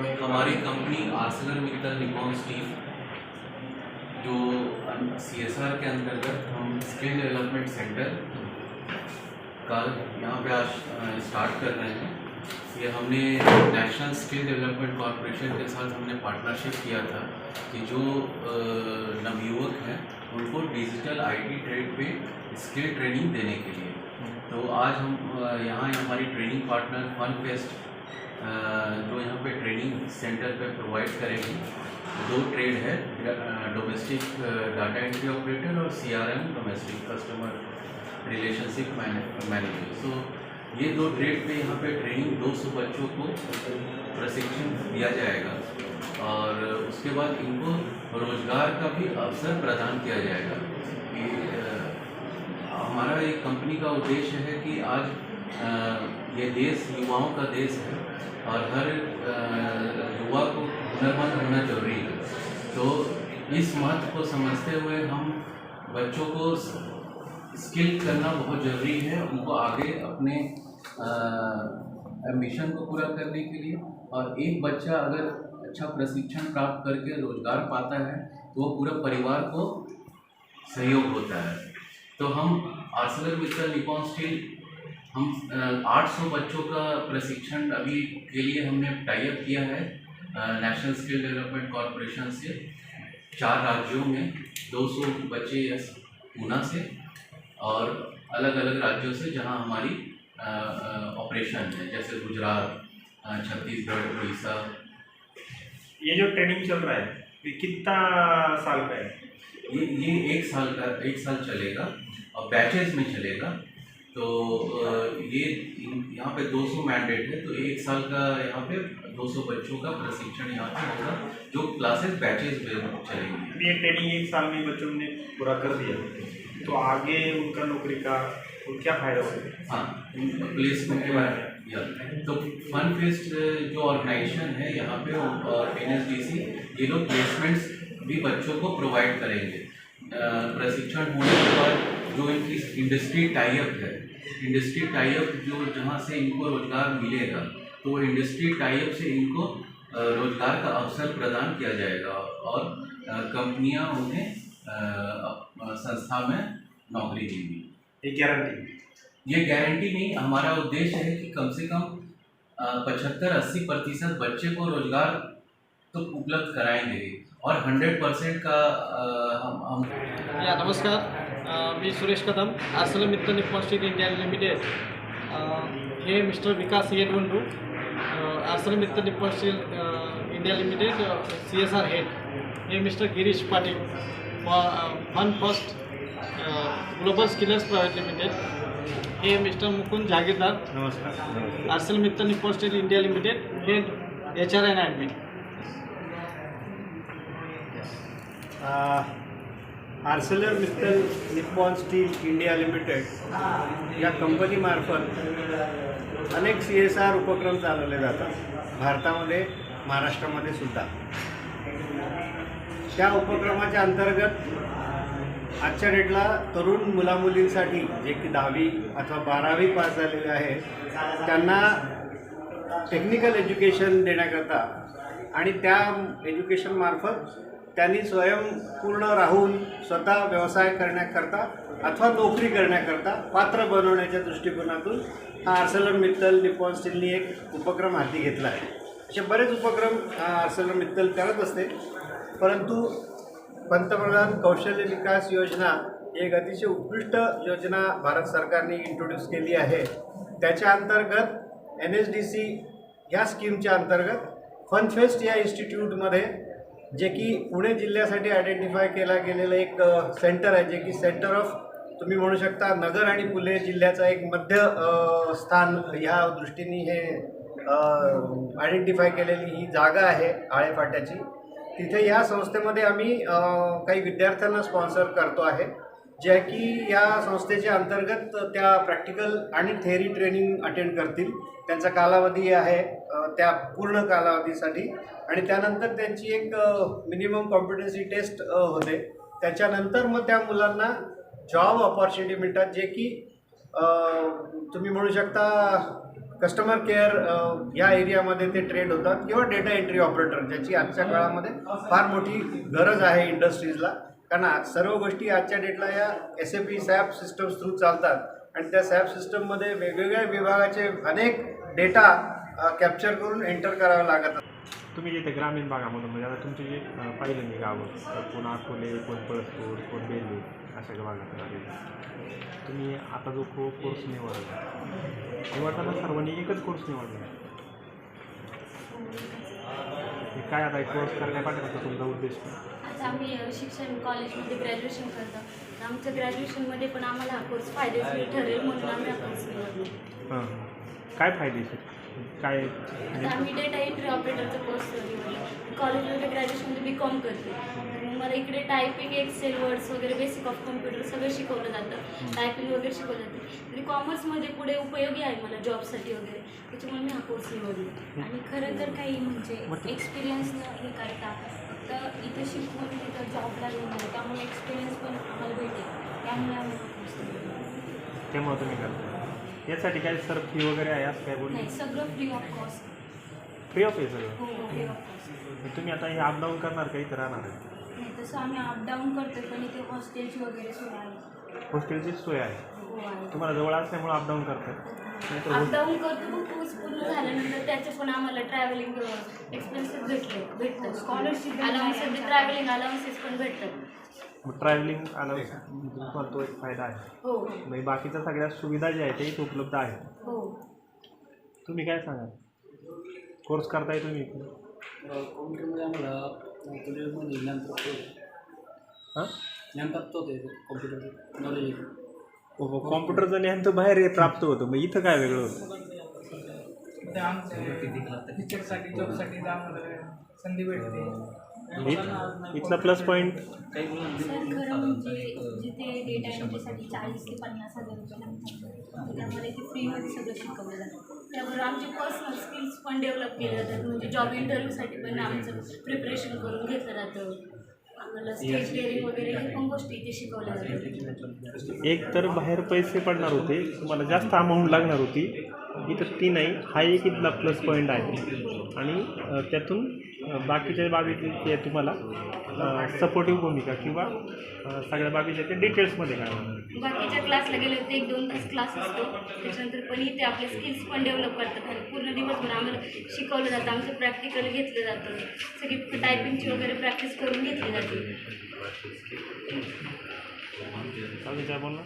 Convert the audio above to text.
हमारी company ArcelorMittal Nippon steel जो CSR के अंतर्गत हम स्किल डेवलपमेंट सेंटर का यहाँ पे आज स्टार्ट कर रहे हैं। ये हमने नेशनल स्किल डेवलपमेंट कॉरपोरेशन के साथ हमने पार्टनरशिप किया था कि जो नवयुवक हैं उनको digital IT trade pay skill training देने के लिए। तो आज हम यहाँ हमारी ट्रेनिंग पार्टनर फनफेस्ट जो यहाँ पे ट्रेनिंग सेंटर पे प्रोवाइड करेगी। 2 ट्रेड है, डोमेस्टिक डाटा एंट्री ऑपरेटर और CRM domestic customer relationship manager. So ये 2 ट्रेड पे यहाँ पे ट्रेनिंग 200 बच्चों को प्रशिक्षण दिया जाएगा और उसके बाद इनको रोजगार का भी अवसर प्रदान किया जाएगा। हमारा एक कंपनी का उद्देश्य है कि आज ये देश युवाओं का देश है और हर युवा को हुनरमंद होना जरूरी है। तो इस महत्व को समझते हुए हम बच्चों को स्किल करना बहुत ज़रूरी है, उनको आगे अपने एम्बिशन को पूरा करने के लिए। और एक बच्चा अगर अच्छा प्रशिक्षण प्राप्त करके रोजगार पाता है तो वो पूरा परिवार को सहयोग होता है। तो हम आर्सेलरमित्तल निप्पॉन स्टील हम 800 बच्चों का प्रशिक्षण अभी के लिए हमने टाई अप किया है नेशनल स्किल डेवलपमेंट कॉरपोरेशन से। 4 राज्यों में 200 बच्चे पूना से और अलग अलग राज्यों से जहां हमारी ऑपरेशन है, जैसे गुजरात, छत्तीसगढ़, उड़ीसा। ये जो ट्रेनिंग चल रहा है ये कितना साल का है? ये 1 साल चलेगा और बैचेस में चलेगा। तो ये यहाँ पे 200 मैंडेट है, तो 1 साल का यहाँ पे 200 बच्चों का प्रशिक्षण यहाँ पे होगा जो क्लासेस बैचेस में चलेंगी। ये ट्रेनिंग 1 साल में बच्चों ने पूरा कर दिया तो आगे उनका नौकरी का क्या फायदा होगा? हाँ, प्लेसमेंट के बारे में तो फनफेस्ट जो ऑर्गेनाइजेशन है यहाँ पे और NSDC ये लोग प्लेसमेंट्स भी बच्चों को प्रोवाइड करेंगे। प्रशिक्षण होने के बाद जो इनकी इंडस्ट्री टाई अप है, इंडस्ट्री टाई अप जो जहाँ से इनको रोजगार मिलेगा तो वो इंडस्ट्री टाई अप से इनको रोजगार का अवसर प्रदान किया जाएगा और कंपनियाँ उन्हें संस्था में नौकरी देंगी। ये गारंटी नहीं, हमारा उद्देश्य है कि कम से कम 75-80% बच्चे को रोजगार तो उपलब्ध कराएंगे और 100% का हम नमस्कार, मी Suresh Kadam, ArcelorMittal Nippon Steel India Limited. हे mister Vikas Yedwandu, ArcelorMittal Nippon Steel India Limited CSR head. हे mister Girish Patil, Funfest Global Skillers Private Limited. हे मिस्टर मुकुंद जागीरदार, नमस्कार, ArcelorMittal Nippon Steel India Limited, head HR and admin। ArcelorMittal Nippon Steel India Limited या कंपनीमार्फत अनेक CSR उपक्रम चालवले जातात भारतामध्ये, महाराष्ट्रामध्ये सुद्धा। त्या उपक्रमाच्या अंतर्गत आजच्या डेटला तरुण मुलामुलींसाठी जे की 10वी अथवा 12वी पास झालेले आहे त्यांना टेक्निकल एज्युकेशन देण्याकरता आणि त्या एज्युकेशनमार्फत त्यांनी स्वयंपूर्ण राहून स्वतः व्यवसाय करण्याकरता अथवा नोकरी करण्याकरता पात्र बनवण्याच्या दृष्टिकोनातून हा आर्सेलरमित्तल निप्पॉन स्टीलनी एक उपक्रम हाती घेतला आहे। असे बरेच उपक्रम आर्सेलरमित्तल करत असते, परंतु पंतप्रधान कौशल्य विकास योजना एक अतिशय उत्कृष्ट योजना भारत सरकारने इंट्रोड्यूस केली आहे। त्याच्या अंतर्गत NSDC या स्कीमच्या अंतर्गत फनफेस्ट या इन्स्टिट्यूटमध्ये जे की पुणे जिल्ह्यासाठी आयडेंटिफाय केला गेलेलं एक सेंटर आहे, जे की सेंटर ऑफ तुम्ही म्हणू शकता नगर आणि पुणे जिल्ह्याचा एक मध्य स्थान ह्या दृष्टीने हे आयडेंटिफाय केलेली ही जागा आहे आळेफाट्याची। तिथे या संस्थेमध्ये आम्ही काही विद्यार्थ्यांना स्पॉन्सर करतो आहे, जे की या संस्थेच्या अंतर्गत त्या प्रॅक्टिकल आणि थेअरी ट्रेनिंग अटेंड करतील। त्यांचा कालावधी आहे त्या पूर्ण कालावधीसाठी आणि त्यानंतर त्यांची एक मिनिमम कॉम्पिटन्सी टेस्ट होते। त्याच्यानंतर मग त्या मुलांना जॉब ऑपॉर्च्युनिटी मिळतात, जे की तुम्ही म्हणू शकता कस्टमर केअर या एरियामध्ये ते ट्रेड होतात किंवा डेटा एंट्री ऑपरेटर, ज्याची आजच्या काळामध्ये फार मोठी गरज आहे इंडस्ट्रीजला. कारण सर्व गोष्टी आजच्या डेटला या SAP SAP सिस्टम्स थ्रू चालतात आणि त्या SAP सिस्टममध्ये वेगवेगळ्या विभागाचे अनेक डेटा कॅप्चर करून एंटर करावं लागतात. तुम्ही जिथे ग्रामीण भागामधून म्हणजे आता तुमचे जे पाहिलं मी गावं, कोण अकोले, कोण पळसपूर, कोण बेलूर अशा भागातून आलेले, तुम्ही आता जो कोर्स निवडताना सर्वांनी एकच कोर्स निवडला. काय आता कोर्स करण्यापासून तुमचा उद्देश काय? आता आम्ही शिक्षण कॉलेजमध्ये ग्रॅज्युएशन करतो, तर आमच्या ग्रॅज्युएशनमध्ये पण आम्हाला हा कोर्स फायदेशीर ठरेल म्हणून आम्ही हा कोर्स निवडलो. हां, काय फायदेशीर काय? आता आम्ही डेटा एंट्री ऑपरेटरचा कोर्स निवडला. कॉलेजमध्ये ग्रॅज्युएशनमध्ये BCom करते, तर मला इकडे टायपिंग, एक्सेल, वर्ड्स वगैरे बेसिक ऑफ कम्प्युटर सगळं शिकवलं जातं, टायपिंग वगैरे शिकवलं जातं. आणि कॉमर्समध्ये पुढे उपयोगी आहे मला जॉबसाठी वगैरे, त्याच्यामुळे मी हा कोर्स निवडला. आणि खरं तर काही म्हणजे एक्सपिरियन्स हे करता तर इथं शिकवून तिथं जॉबला घेऊन त्यामुळे एक्सपिरियन्स पण आम्हाला भेटेल, त्यामुळे आम्ही कोर्स निवडला. त्यामुळे तुम्ही करता. यासाठी काय सर फी वगैरे आहे असं काय बोल? नाही, सगळं free of cost. Free of आहे सगळं? हो, फ्री ऑफ कॉस्ट. तुम्ही आता हे अपडाऊन करणार का इथं राहणार आहे? नाही, तसं आम्ही अपडाऊन करतो, पण इथे हॉस्टेलची वगैरे सोय आहे. हॉस्टेलची सोय आहे हो, आहे. तुम्हाला जवळ असल्यामुळे अपडाऊन करतात. नाहीतर अपडाऊन करतो, पण कोर्स पूर्ण झाल्यानंतर त्याचे पण आम्हाला ट्रॅव्हलिंग एक्सपेन्सेस भेटतात. स्कॉलरशिप अलाउन्स, ट्रॅव्हलिंग अलाउन्सेस पण भेटतात. मग ट्रॅव्हलिंग अलाउन्स तुम्हाला तो एक फायदा आहे. हो म्हणजे बाकीच्या सगळ्या सुविधा ज्या आहेत त्या इथे उपलब्ध आहेत. हो. तुम्ही काय सांगा, कोर्स करताय तुम्ही? कॉम्प्युटरमध्ये आम्हाला कॉम्प्युटरमध्ये हां, ज्ञान प्राप्त होते, कॉम्प्युटर नॉलेज. कॉम्प्युटरचं ज्ञान तर बाहेर प्राप्त होतं, मग इथं काय वेगळं होतं? ते आमच्या टीचरसाठी जॉबसाठी आम्हाला संधी भेटते. इथला प्लस पॉईंट सर खरं म्हणजे जिथे डेटा एंट्रीसाठी 40 ते 50,000 रुपये लागतात, तर त्यामध्ये इथे फ्रीमध्ये सगळं शिकवलं जातं. त्याबरोबर आमचे पर्सनल स्किल्स पण डेव्हलप केले जातात. म्हणजे जॉब इंटरव्ह्यूसाठी पण आमचं प्रिपरेशन करून घेतलं जातं. आम्हाला स्टेज डेअरिंग वगैरे हे पण गोष्टी इथे शिकवल्या जातात. एक तर बाहेर पैसे पडणार होते, तुम्हाला जास्त अमाऊंट लागणार होती, इथं ती नाही. हा एक इथला प्लस पॉईंट आहे. आणि त्यातून बाकीच्या बाबीची तुम्हाला सपोर्टिव्ह भूमिका किंवा सगळ्या बाबीच्या ते डिटेल्समध्ये काय होणार. बाकीच्या क्लासला गेले होते 1-2 तास क्लास असतो, त्याच्यानंतर पण इथे आपले स्किल्स पण डेव्हलप करतात आणि पूर्ण दिवसभर आम्हाला शिकवलं जातं. आमचं प्रॅक्टिकल घेतलं जातं, सगळी टायपिंगची वगैरे प्रॅक्टिस करून घेतली जाते. काय बोलणार?